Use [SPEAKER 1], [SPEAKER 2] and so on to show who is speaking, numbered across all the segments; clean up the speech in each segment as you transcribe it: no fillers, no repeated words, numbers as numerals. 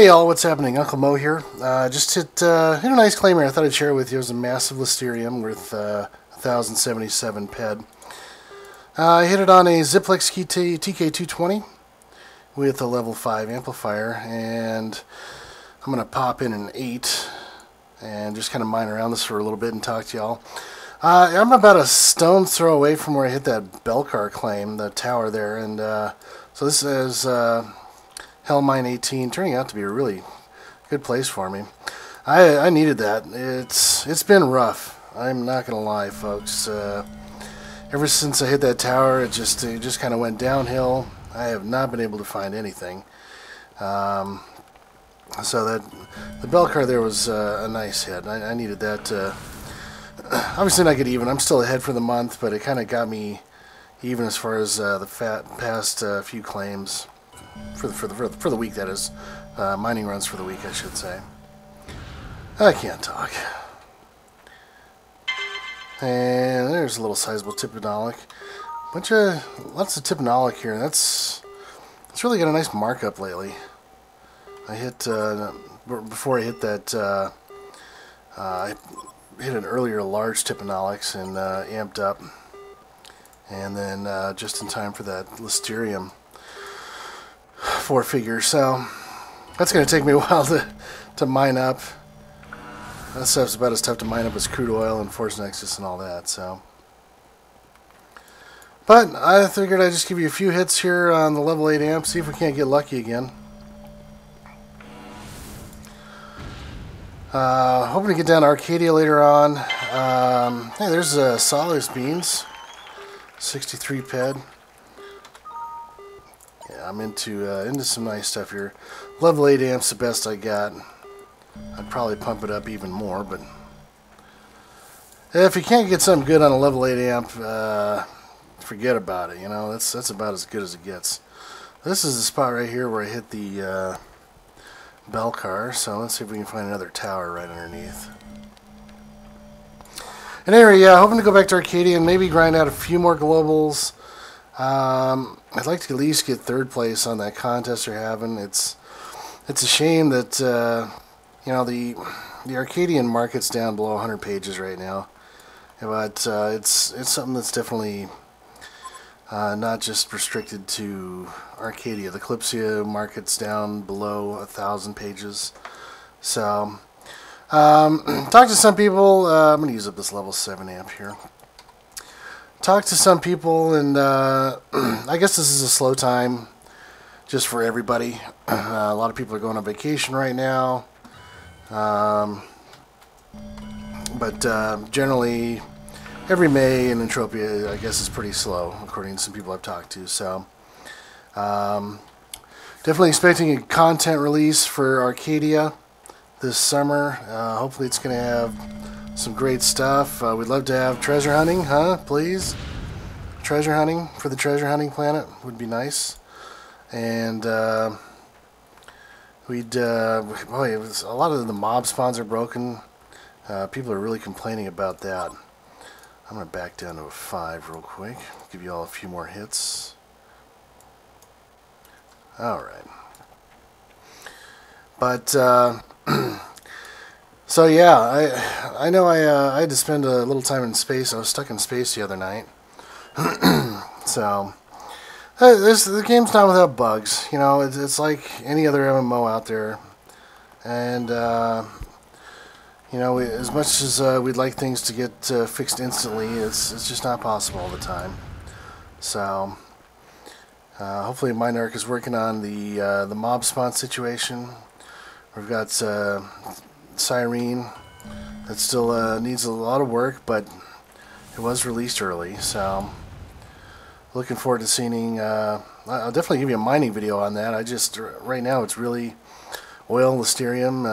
[SPEAKER 1] Hey all, what's happening? Uncle Mo here. Just hit a nice claim here. I thought I'd share it with you. It was a massive Listerium worth 1,077 ped. I hit it on a Ziplex TK220 with a level 5 amplifier, and I'm going to pop in an 8 and just kind of mine around this for a little bit and talk to y'all. I'm about a stone's throw away from where I hit that Belkar claim, the tower there, and so this is Hell Mine 18, turning out to be a really good place for me. I needed that. It's been rough. I'm not gonna lie, folks. Ever since I hit that tower, it just kind of went downhill. I have not been able to find anything. So that the Belkar there was a nice hit. I needed that. Obviously not get even. I'm still ahead for the month, but it kind of got me even as far as the past few claims. For the week, that is. Mining runs for the week, I should say. I can't talk. And there's a little sizable Typanolic. Lots of Typanolic here. It's really got a nice markup lately. I hit before I hit that. I hit an earlier large Typanolix and amped up, and then just in time for that Listerium 4 figures, so that's going to take me a while to mine up. That stuff's about as tough to mine up as crude oil and Force Nexus and all that, so. But I figured I'd just give you a few hits here on the level 8 amp, see if we can't get lucky again. Hoping to get down to Arcadia later on. Hey, there's Solace Beans, 63 ped. Yeah, I'm into some nice stuff here. Level 8 amp's the best I got. I'd probably pump it up even more, but if you can't get something good on a level 8 amp, forget about it. You know, that's about as good as it gets. This is the spot right here where I hit the Belkar, so let's see if we can find another tower right underneath. And anyway, yeah, hoping to go back to Arcadia and maybe grind out a few more globals. I'd like to at least get 3rd place on that contest they're having. It's a shame that you know, the Arcadian market's down below 100 pages right now, but it's something that's definitely not just restricted to Arcadia. The Calypsia market's down below 1,000 pages. So talk to some people. I'm going to use up this level 7 amp here. Talk to some people, and I guess this is a slow time just for everybody. A lot of people are going on vacation right now, but generally every May in Entropia, I guess, is pretty slow according to some people I've talked to. So definitely expecting a content release for Arcadia this summer. Hopefully it's going to have some great stuff. We'd love to have treasure hunting, huh? Please. Treasure hunting for the treasure hunting planet would be nice. And boy, it was, a lot of the mob spawns are broken. People are really complaining about that. I'm going to back down to a 5 real quick. Give you all a few more hits. Alright. But so yeah, I know I had to spend a little time in space. I was stuck in space the other night. So the game's not without bugs. You know, it's like any other MMO out there, and you know, as much as we'd like things to get fixed instantly, it's just not possible all the time. So hopefully Minarch is working on the mob spawn situation. We've got Cyrene that still needs a lot of work, but it was released early, so looking forward to seeing. I'll definitely give you a mining video on that. Right now it's really oil, Listerium,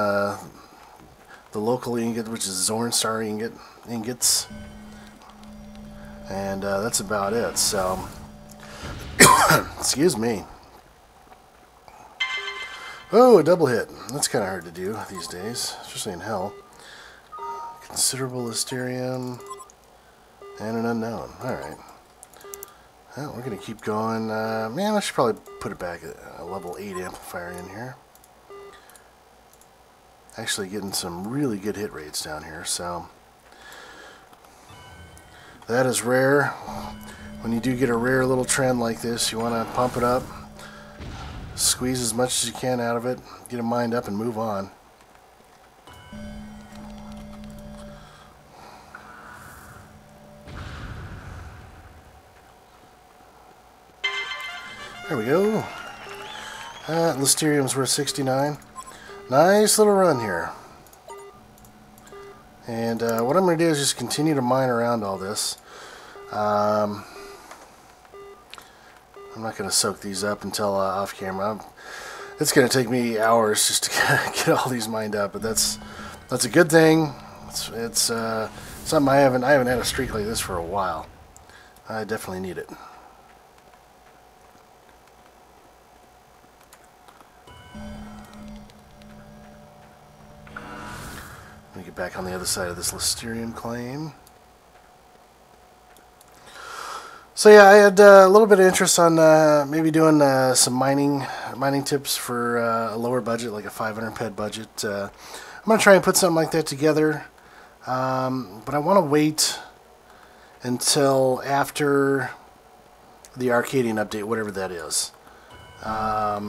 [SPEAKER 1] the local ingot, which is Zorn Star ingots, and that's about it. So excuse me. Oh, a double hit. That's kind of hard to do these days, especially in Hell. Considerable Listerium and an unknown. Alright. Well, we're going to keep going. Man, I should probably put it back at a level 8 amplifier in here. actually getting some really good hit rates down here. So that is rare. When you do get a rare little trend like this, you want to pump it up, squeeze as much as you can out of it, get it mined up, and move on. There we go. Listerium's worth 69. Nice little run here. And what I'm going to do is just continue to mine around all this. I'm not going to soak these up until off camera. It's going to take me hours just to get all these mined up, but that's a good thing. It's something I haven't had a streak like this for a while. I definitely need it. Let me get back on the other side of this Listerium claim. So yeah, I had a little bit of interest on maybe doing some mining tips for a lower budget, like a 500 ped budget. I'm going to try and put something like that together, but I want to wait until after the Arcadian update, whatever that is. I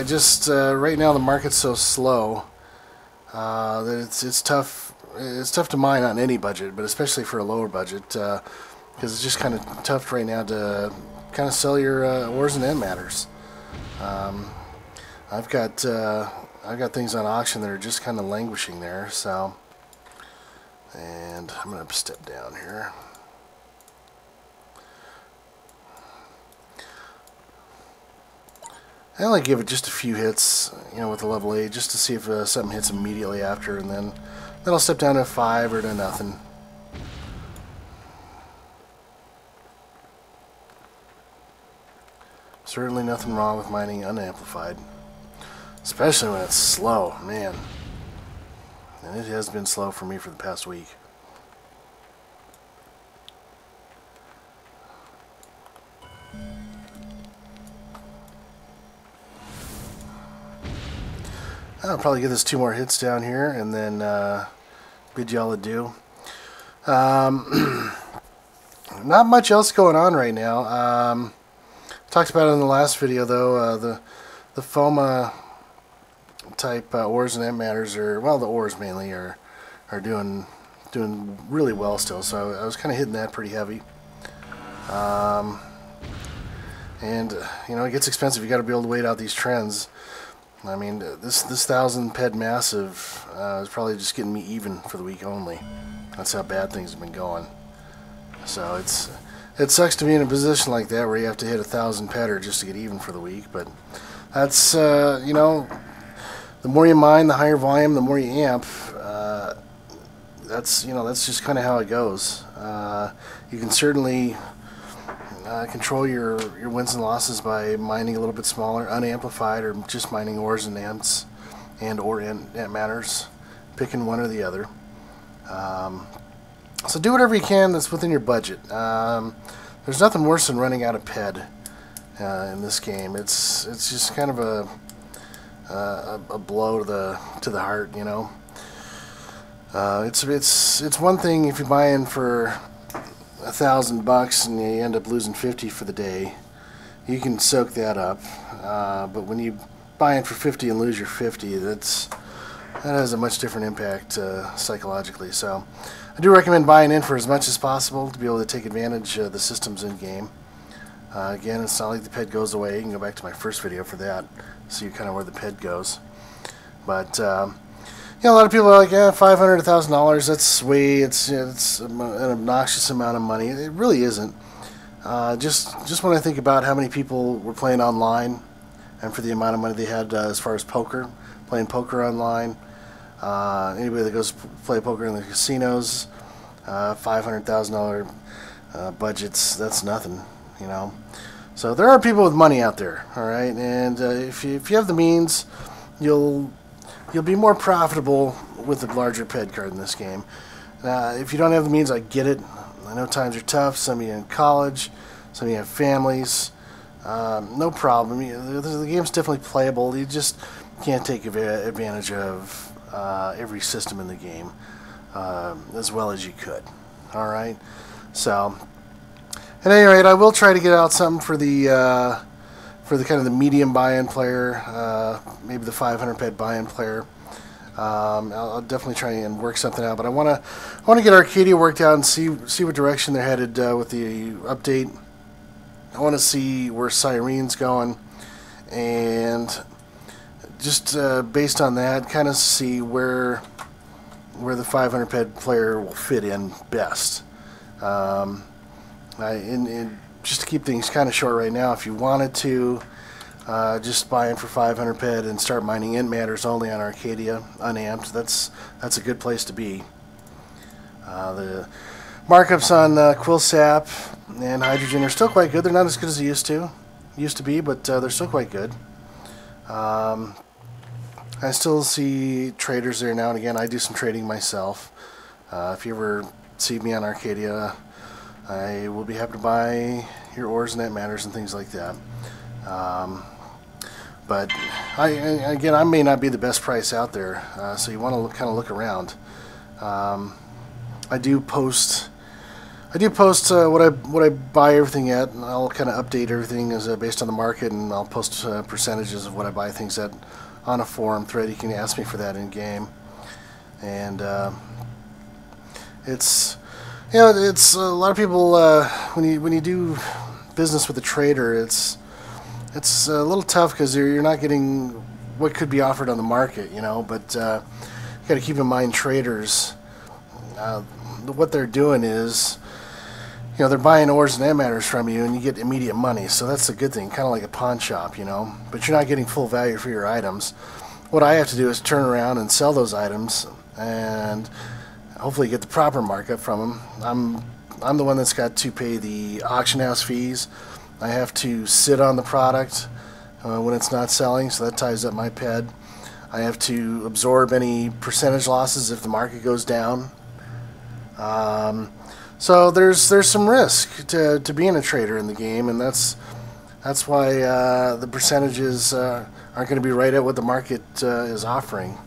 [SPEAKER 1] just right now the market's so slow that it's tough. It's tough to mine on any budget, but especially for a lower budget, because it's just kind of tough right now to kind of sell your ores and antimatters. I've got things on auction that are just kind of languishing there. So, and I'm gonna step down here. I only give it just a few hits, you know, with the level 8, just to see if something hits immediately after, and then I'll step down to 5 or to nothing. Certainly nothing wrong with mining unamplified, especially when it's slow, man. And it has been slow for me for the past week. I'll probably give this 2 more hits down here and then bid y'all adieu. Not much else going on right now. Talked about it in the last video though. The FOMA type ores and antimatters are, well, the ores mainly are doing really well still. So I was kind of hitting that pretty heavy. And you know, it gets expensive. You got to be able to wait out these trends. I mean, this 1,000 ped massive is probably just getting me even for the week only. That's how bad things have been going. So it sucks to be in a position like that where you have to hit 1,000 pedder just to get even for the week. But that's you know, the more you mine, the higher volume, the more you amp. That's just kind of how it goes. You can certainly control your wins and losses by mining a little bit smaller, unamplified, or just mining ores and amps or antimatters, picking one or the other. So do whatever you can that's within your budget. There's nothing worse than running out of ped in this game. It's just kind of a blow to the heart, you know. It's one thing if you buy in for $1,000 and you end up losing 50 for the day. You can soak that up, but when you buy in for 50 and lose your 50, that has a much different impact psychologically. So I do recommend buying in for as much as possible to be able to take advantage of the systems in game. Again, it's not like the ped goes away. You can go back to my first video for that, see kind of where the ped goes. But you know, a lot of people are like, yeah, $500, $1,000, that's way, it's an obnoxious amount of money. It really isn't. Just when I think about how many people were playing online, and for the amount of money they had as far as poker, playing poker online, anybody that goes play poker in the casinos, $500,000 budgets, that's nothing, you know. So there are people with money out there, all right, and if you have the means, you'll be more profitable with a larger ped card in this game. If you don't have the means, I get it. I know times are tough. Some of you are in college. Some of you have families. No problem. The game's definitely playable. You just can't take advantage of every system in the game as well as you could. All right, so at any rate, I will try to get out something for the kind of the medium buy-in player, maybe the 500 ped buy-in player. I'll definitely try and work something out, but I want to get Arcadia worked out and see what direction they're headed with the update. I want to see where Sirene's going, and just based on that, kind of see where the 500 ped player will fit in best. Just to keep things kind of short right now, if you wanted to just buy in for 500 ped and start mining int matters only on Arcadia, unamped, that's a good place to be. The markups on Quillsap and Hydrogen are still quite good. They're not as good as they used to be, but they're still quite good. I still see traders there now and again. I do some trading myself. If you ever see me on Arcadia, I will be happy to buy your ores and that matters and things like that. But I may not be the best price out there, so you want to kind of look around. I do post what I buy everything at, and I'll kind of update everything as based on the market, and I'll post percentages of what I buy things at on a forum thread. You can ask me for that in game, and it's a lot of people when you do business with a trader, it's a little tough because you're not getting what could be offered on the market, But you got to keep in mind traders. What they're doing is, they're buying ores and matters from you, and you get immediate money. So that's a good thing, kind of like a pawn shop, But you're not getting full value for your items. What I have to do is turn around and sell those items, and hopefully get the proper markup from them. I'm the one that's got to pay the auction house fees. I have to sit on the product when it's not selling, so that ties up my ped. I have to absorb any percentage losses if the market goes down. So there's some risk to being a trader in the game, and that's why the percentages aren't going to be right at what the market is offering.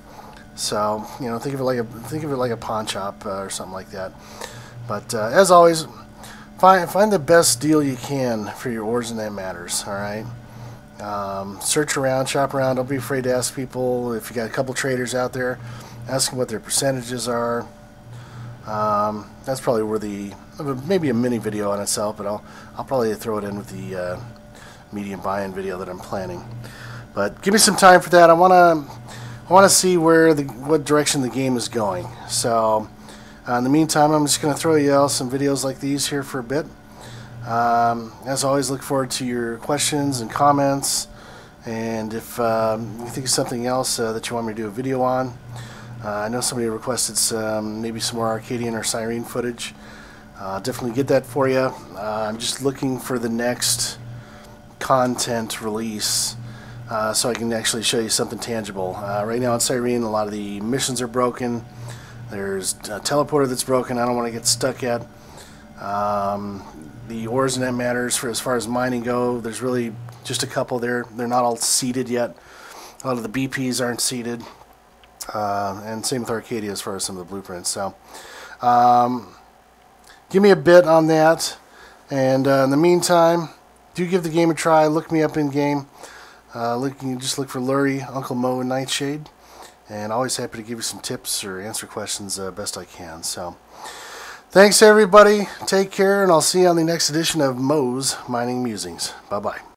[SPEAKER 1] So think of it like a pawn shop or something like that. But as always, find the best deal you can for your ores and that matters. All right. Search around, shop around. Don't be afraid to ask people. If you got a couple traders out there, ask them what their percentages are. That's probably worthy of maybe a mini video on itself, but I'll probably throw it in with the medium buy-in video that I'm planning. But give me some time for that. I want to see what direction the game is going. So in the meantime, I'm just going to throw you out some videos like these here for a bit. As always, look forward to your questions and comments, and if you think of something else that you want me to do a video on. I know somebody requested maybe some more Arcadian or Sirene footage. Definitely get that for you. I'm just looking for the next content release so I can actually show you something tangible. Right now in Sirene, a lot of the missions are broken. There's a teleporter that's broken I don't want to get stuck at. The ores and that matters for as far as mining go. There's really just a couple there. They're not all seeded yet. A lot of the BPs aren't seeded. And same with Arcadia as far as some of the blueprints. So give me a bit on that, and in the meantime, do give the game a try. Look me up in game. Just look for Luri, Uncle Mo, and Nightshade, and always happy to give you some tips or answer questions best I can. So thanks everybody, take care, and I'll see you on the next edition of Mo's Mining Musings. Bye bye.